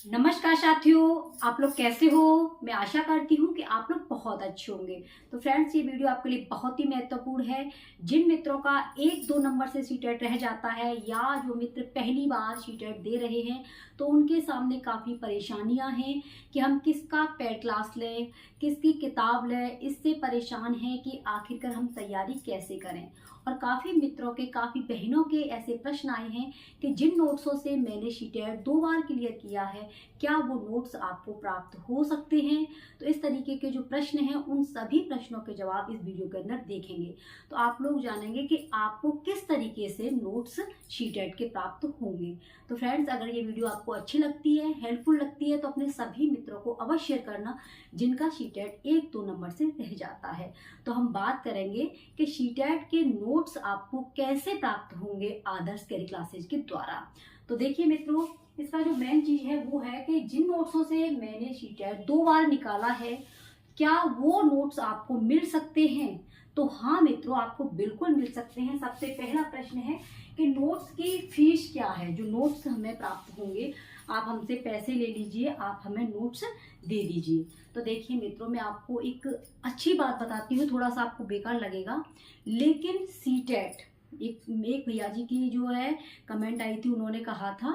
नमस्कार साथियों, आप लोग कैसे हो। मैं आशा करती हूँ कि आप लोग बहुत अच्छे होंगे। तो फ्रेंड्स, ये वीडियो आपके लिए बहुत ही महत्वपूर्ण है। जिन मित्रों का 1-2 नंबर से सीटेट रह जाता है या जो मित्र पहली बार सीटेट दे रहे हैं, तो उनके सामने काफ़ी परेशानियां हैं कि हम किसका पेड क्लास लें, किसकी किताब लें। इससे परेशान हैं कि आखिरकार हम तैयारी कैसे करें। और काफ़ी मित्रों के, काफ़ी बहनों के ऐसे प्रश्न आए हैं कि जिन नोट्सों से मैंने सीटेट 2 बार क्लियर किया है, क्या वो नोट्स आपको प्राप्त हो सकते हैं। तो इस तरीके के जो प्रश्न हैं, उन सभी प्रश्नों के जवाब इस वीडियो के अंदर देखेंगे। तो आप लोग जानेंगे कि आपको किस तरीके से नोट्स सीटेट के प्राप्त होंगे। तो फ्रेंड्स, अगर ये वीडियो आपको अच्छी लगती है, हेल्पफुल लगती है, तो अपने सभी मित्रों को अवश्य शेयर करना जिनका सीटेट 1-2 नंबर से रह जाता है। तो हम बात करेंगे कि सीटेट के नोट्स आपको कैसे प्राप्त होंगे आदर्श कैरी क्लासेज के द्वारा। तो देखिए मित्रों, इसका जो मेन चीज है वो है कि जिन नोट्सों से मैंने सीटेट 2 बार निकाला है, क्या वो नोट्स आपको मिल सकते हैं। तो हाँ मित्रों, आपको बिल्कुल मिल सकते हैं। सबसे पहला प्रश्न है कि नोट्स की फीस क्या है। जो नोट्स हमें प्राप्त होंगे, आप हमसे पैसे ले लीजिए, आप हमें नोट्स दे दीजिए। तो देखिए मित्रों, मैं आपको एक अच्छी बात बताती हूँ, थोड़ा सा आपको बेकार लगेगा, लेकिन सीटेट एक भैया जी की जो है कमेंट आई थी, उन्होंने कहा था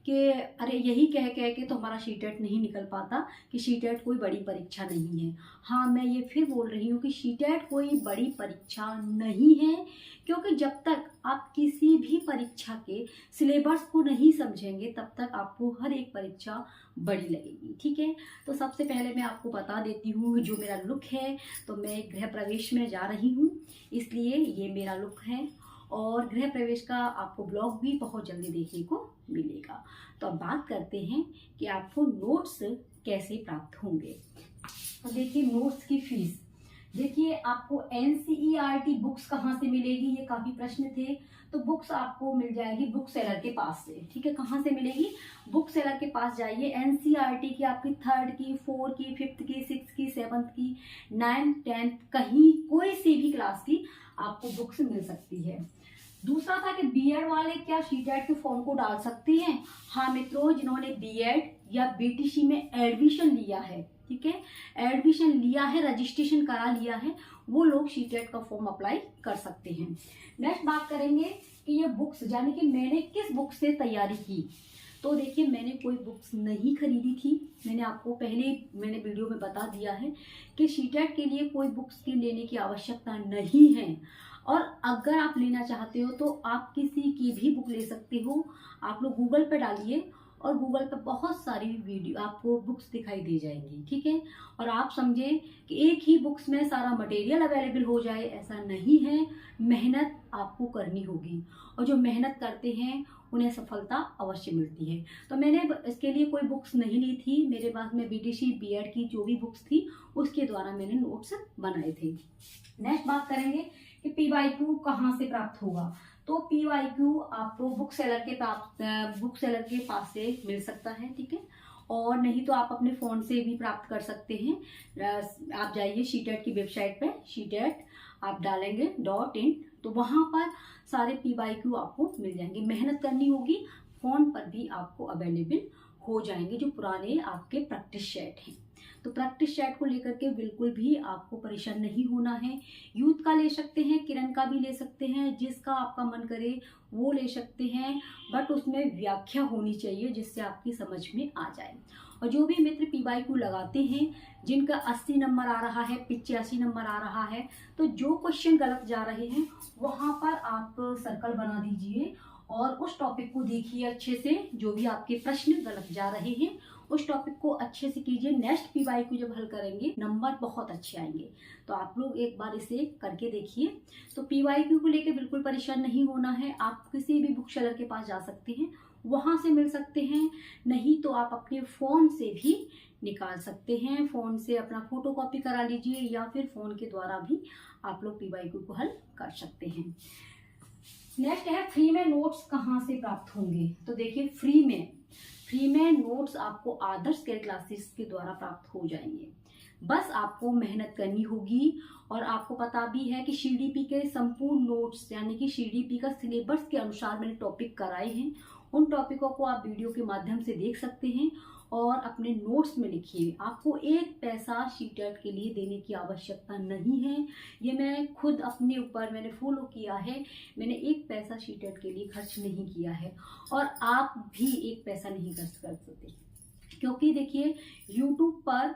कि अरे यही कह कह के तो हमारा सीटेट नहीं निकल पाता, कि सीटेट कोई बड़ी परीक्षा नहीं है। हाँ, मैं ये फिर बोल रही हूँ कि सीटेट कोई बड़ी परीक्षा नहीं है, क्योंकि जब तक आप किसी भी परीक्षा के सिलेबस को नहीं समझेंगे, तब तक आपको हर एक परीक्षा बड़ी लगेगी। ठीक है, तो सबसे पहले मैं आपको बता देती हूँ जो मेरा लुक है। तो मैं गृह प्रवेश में जा रही हूँ, इसलिए ये मेरा लुक है। और गृह प्रवेश का आपको ब्लॉग भी बहुत जल्दी देखने को मिलेगा। तो अब बात करते हैं कि आपको नोट्स कैसे प्राप्त होंगे। तो देखिए, नोट्स की फीस। देखिए, आपको एनसीईआरटी बुक्स कहाँ से मिलेगी, ये काफी प्रश्न थे। तो बुक्स आपको मिल जाएगी बुक सेलर के पास से। ठीक है, कहाँ से मिलेगी, बुक सेलर के पास जाइए। एनसीईआरटी की आपकी 3rd की, 4 की, 5th की, 6th की, 7th की, 9th 10th, कहीं कोई सी भी क्लास की आपको बुक्स मिल सकती है। दूसरा था कि बीएड वाले क्या सीटेट के फॉर्म को डाल सकते हैं। हाँ मित्रों, जिन्होंने बीएड या बीटीसी में एडमिशन लिया है, ठीक है, एडमिशन लिया है, रजिस्ट्रेशन करा लिया है, वो लोग सीटेट का फॉर्म अप्लाई कर सकते हैं। नेक्स्ट बात करेंगे कि ये बुक्स, यानी कि मैंने किस बुक से तैयारी की। तो देखिए, मैंने कोई बुक्स नहीं खरीदी थी। मैंने आपको पहले मैंने वीडियो में बता दिया है कि सीटेट के लिए कोई बुक्स की लेने की आवश्यकता नहीं है। और अगर आप लेना चाहते हो तो आप किसी की भी बुक ले सकते हो। आप लोग गूगल पे डालिए और गूगल पे बहुत सारी वीडियो आपको बुक्स दिखाई दे जाएंगी। ठीक है, और आप समझे कि एक ही बुक्स में सारा मटेरियल अवेलेबल हो जाए, ऐसा नहीं है। मेहनत आपको करनी होगी, और जो मेहनत करते हैं उन्हें सफलता अवश्य मिलती है। तो मैंने इसके लिए कोई बुक्स नहीं ली थी। मेरे पास में बीटीसी बीएड की जो भी बुक्स थी, उसके द्वारा मैंने नोट्स बनाए थे। नेक्स्ट बात करेंगे कि पीवाईक्यू कहाँ से प्राप्त होगा। तो पीवाईक्यू आपको बुक सेलर के पास से मिल सकता है। ठीक है, और नहीं तो आप अपने फोन से भी प्राप्त कर सकते हैं। आप जाइए सीटेट की वेबसाइट पे, सीटेट आप डालेंगे .in, तो वहां पर सारे पीवाईक्यू आपको मिल जाएंगे। मेहनत करनी होगी, फोन पर भी आपको अवेलेबल हो जाएंगे जो पुराने आपके प्रैक्टिस सेट हैं। तो प्रैक्टिस सेट को लेकर के बिल्कुल भी आपको परेशान नहीं होना है। यूथ का ले सकते हैं, किरण का भी ले सकते हैं, जिसका आपका मन करे वो ले सकते हैं, बट उसमें व्याख्या होनी चाहिए जिससे आपकी समझ में आ जाए। और जो भी मित्र पीवाईक्यू लगाते हैं, जिनका 80 नंबर आ रहा है, 85 नंबर आ रहा है, तो जो क्वेश्चन गलत जा रहे हैं वहां पर आप सर्कल बना दीजिए और उस टॉपिक को देखिए अच्छे से। जो भी आपके प्रश्न गलत जा रहे हैं, उस टॉपिक को अच्छे से कीजिए। नेक्स्ट पीवाईक्यू जब हल करेंगे, नंबर बहुत अच्छे आएंगे। तो आप लोग एक बार इसे करके देखिए। तो पीवाईक्यू को लेकर बिल्कुल परेशान नहीं होना है। आप किसी भी बुक सेलर के पास जा सकते हैं, वहां से मिल सकते हैं। नहीं तो आप अपने फोन से भी निकाल सकते हैं। फोन से अपना फोटो कॉपी करा लीजिए, या फिर फोन के द्वारा भी आप लोग पीवाईक्यू को हल कर सकते हैं। नेक्स्ट है फ्री में नोट्स कहाँ से प्राप्त होंगे। तो देखिए, फ्री में नोट्स आपको आदर्श केयर क्लासेस के द्वारा प्राप्त हो जाएंगे। बस आपको मेहनत करनी होगी। और आपको पता भी है कि सीडीपी के संपूर्ण नोट्स, यानी कि सीडीपी का सिलेबस के अनुसार मैंने टॉपिक कराए हैं, उन टॉपिकों को आप वीडियो के माध्यम से देख सकते हैं और अपने नोट्स में लिखिए। आपको एक पैसा सीटेट के लिए देने की आवश्यकता नहीं है। ये मैं खुद अपने ऊपर मैंने फॉलो किया है। मैंने एक पैसा सीटेट के लिए खर्च नहीं किया है और आप भी एक पैसा नहीं खर्च कर सकते, क्योंकि देखिए यूट्यूब पर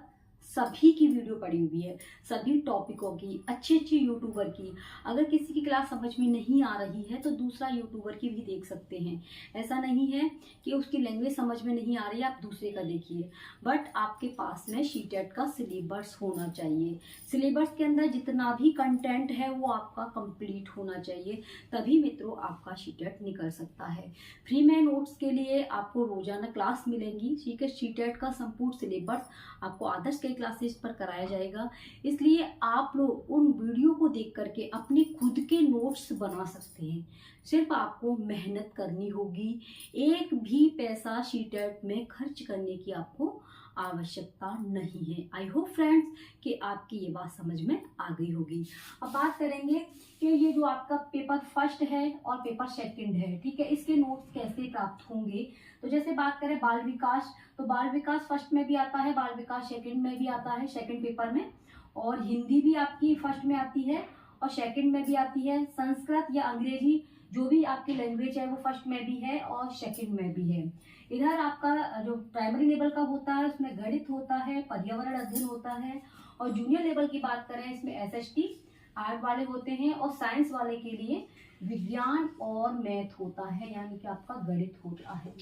सभी की वीडियो पड़ी हुई है, सभी टॉपिकों की, अच्छे अच्छे यूट्यूबर की। अगर किसी की क्लास समझ में नहीं आ रही है तो दूसरा यूट्यूबर की भी देख सकते हैं। ऐसा नहीं है कि उसकी लैंग्वेज समझ में नहीं आ रही है, आप दूसरे का देखिए। बट आपके पास में सीटेट का सिलेबस होना चाहिए। सिलेबस के अंदर जितना भी कंटेंट है वो आपका कंप्लीट होना चाहिए, तभी मित्रों आपका सीटेट निकल सकता है। फ्री में नोट्स के लिए आपको रोजाना क्लास मिलेंगी। ठीक है, सीटेट का संपूर्ण सिलेबस आपको आदर्श के क्लासेस पर कराया जाएगा, इसलिए आप लोग उन वीडियो को देख करके अपने खुद के नोट्स बना सकते हैं। सिर्फ आपको मेहनत करनी होगी, एक भी पैसा सीटेट में खर्च करने की आपको आवश्यकता नहीं है। आई होप फ्रेंड्स कि आपकी ये बात समझ में आ गई होगी। अब बात करेंगे कि ये जो आपका पेपर फर्स्ट है और पेपर सेकंड है, ठीक है, इसके नोट्स कैसे प्राप्त होंगे। तो जैसे बात करें बाल विकास, तो बाल विकास फर्स्ट में भी आता है, बाल विकास सेकंड में भी आता है, सेकंड पेपर में। और हिंदी भी आपकी फर्स्ट में आती है और सेकंड में भी आती है। संस्कृत या अंग्रेजी जो भी आपकी लैंग्वेज है वो फर्स्ट में भी है और सेकंड में भी है। इधर आपका जो प्राइमरी लेवल का होता है उसमें गणित होता है, पर्यावरण अध्ययन होता है। और जूनियर लेवल की बात करें इसमें एसएसटी आर्ट वाले होते हैं और साइंस वाले के लिए विज्ञान और मैथ होता है, यानी कि आपका गणित होता है।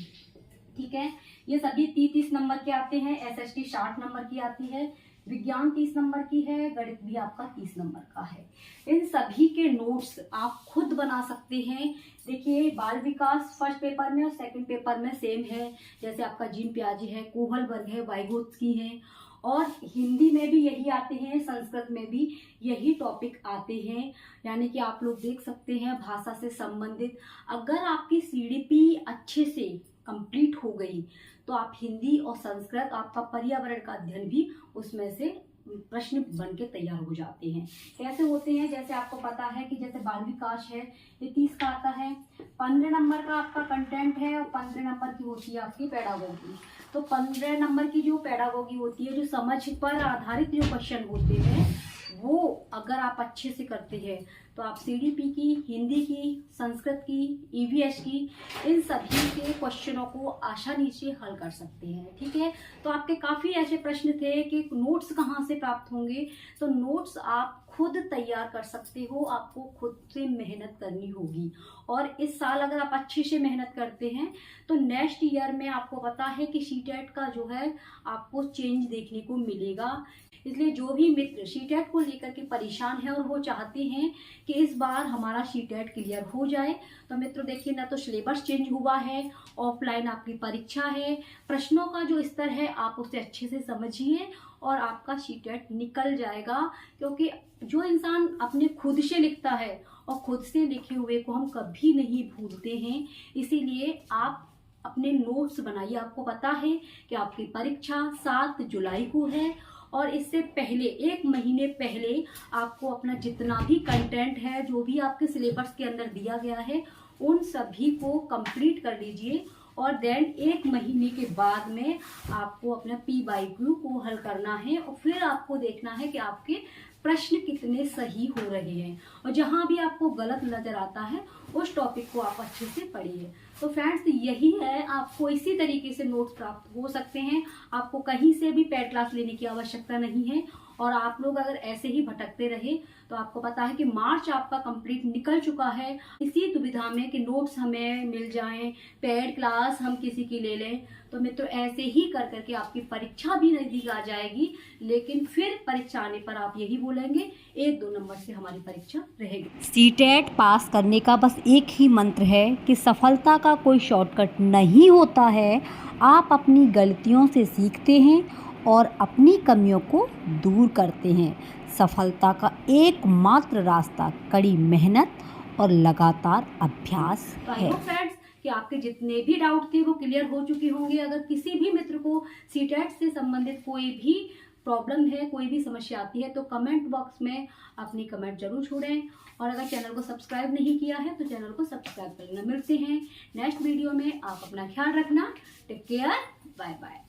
ठीक है, ये सभी 30-30 नंबर के आते हैं। एसएसटी 60 नंबर की आती है, विज्ञान 30 नंबर की है, गणित भी आपका 30 नंबर का है। इन सभी के नोट्स आप खुद बना सकते हैं। देखिए बाल विकास फर्स्ट पेपर में और सेकंड पेपर में सेम है, जैसे आपका जीन प्याजी है, कोहलबर्ग है, वाइगोत्स्की है। और हिंदी में भी यही आते हैं, संस्कृत में भी यही टॉपिक आते हैं, यानी कि आप लोग देख सकते हैं भाषा से संबंधित। अगर आपकी सीडीपी अच्छे से कंप्लीट हो गई तो आप हिंदी और संस्कृत, आपका पर्यावरण का अध्ययन भी उसमें से प्रश्न बन के तैयार हो जाते हैं। कैसे होते हैं, जैसे आपको पता है कि जैसे बाल विकास है ये 30 का आता है, 15 नंबर का आपका कंटेंट है और 15 नंबर की होती है आपकी पेडागोगी। तो 15 नंबर की जो पेडागोगी होती है, जो समझ पर आधारित जो क्वेश्चन होते हैं, वो अगर आप अच्छे से करते हैं तो आप सीडीपी की, हिंदी की, संस्कृत की, ईवीएस की, इन सभी के क्वेश्चनों को आसानी से हल कर सकते हैं। ठीक है, तो आपके काफ़ी ऐसे प्रश्न थे कि नोट्स कहाँ से प्राप्त होंगे। तो नोट्स आप खुद तैयार कर सकते हो, आपको खुद से मेहनत करनी होगी। और इस साल अगर आप अच्छे से मेहनत करते हैं तो नेक्स्ट ईयर में आपको पता है कि सीटेट का जो है आपको चेंज देखने को मिलेगा। इसलिए जो भी मित्र सीटेट को लेकर के परेशान है और वो चाहते हैं कि इस बार हमारा सीटेट क्लियर हो जाए, तो मित्र देखिए ना तो सिलेबस चेंज हुआ है, ऑफलाइन आपकी परीक्षा है, प्रश्नों का जो स्तर है आप उसे अच्छे से समझिए और आपका सीटेट निकल जाएगा। क्योंकि जो इंसान अपने खुद से लिखता है और खुद से लिखे हुए को हम कभी नहीं भूलते हैं, इसीलिए आप अपने नोट्स बनाइए। आपको पता है कि आपकी परीक्षा 7 जुलाई को है और इससे पहले 1 महीने पहले आपको अपना जितना भी कंटेंट है, जो भी आपके सिलेबस के अंदर दिया गया है, उन सभी को कंप्लीट कर लीजिए। और देन 1 महीने के बाद में आपको अपना PYQ को हल करना है और फिर आपको देखना है कि आपके प्रश्न कितने सही हो रहे हैं और जहां भी आपको गलत नजर आता है उस टॉपिक को आप अच्छे से पढ़िए। तो फ्रेंड्स यही है, आपको इसी तरीके से नोट्स प्राप्त हो सकते हैं। आपको कहीं से भी पेड क्लास लेने की आवश्यकता नहीं है। और आप लोग अगर ऐसे ही भटकते रहे तो आपको पता है कि मार्च आपका कंप्लीट निकल चुका है। इसी दुविधा में कि नोट्स हमें मिल जाएं, पेड क्लास हम किसी की ले लें, तो मित्रों ऐसे ही कर करके आपकी परीक्षा भी नजदीक आ जाएगी। लेकिन फिर परीक्षा आने पर आप यही बोलेंगे 1-2 नंबर से हमारी परीक्षा रहेगी। सीटेट पास करने का बस एक ही मंत्र है कि सफलता का कोई शॉर्टकट नहीं होता है। आप अपनी गलतियों से सीखते हैं और अपनी कमियों को दूर करते हैं। सफलता का एकमात्र रास्ता कड़ी मेहनत और लगातार अभ्यास है। फ्रेंड्स कि आपके जितने भी डाउट थे वो क्लियर हो चुके होंगे। अगर किसी भी मित्र को सीटेट से संबंधित कोई भी प्रॉब्लम है, कोई भी समस्या आती है तो कमेंट बॉक्स में अपनी कमेंट जरूर छोड़ें। और अगर चैनल को सब्सक्राइब नहीं किया है तो चैनल को सब्सक्राइब कर लेना। मिलते हैं नेक्स्ट वीडियो में। आप अपना ख्याल रखना। Take care, bye bye.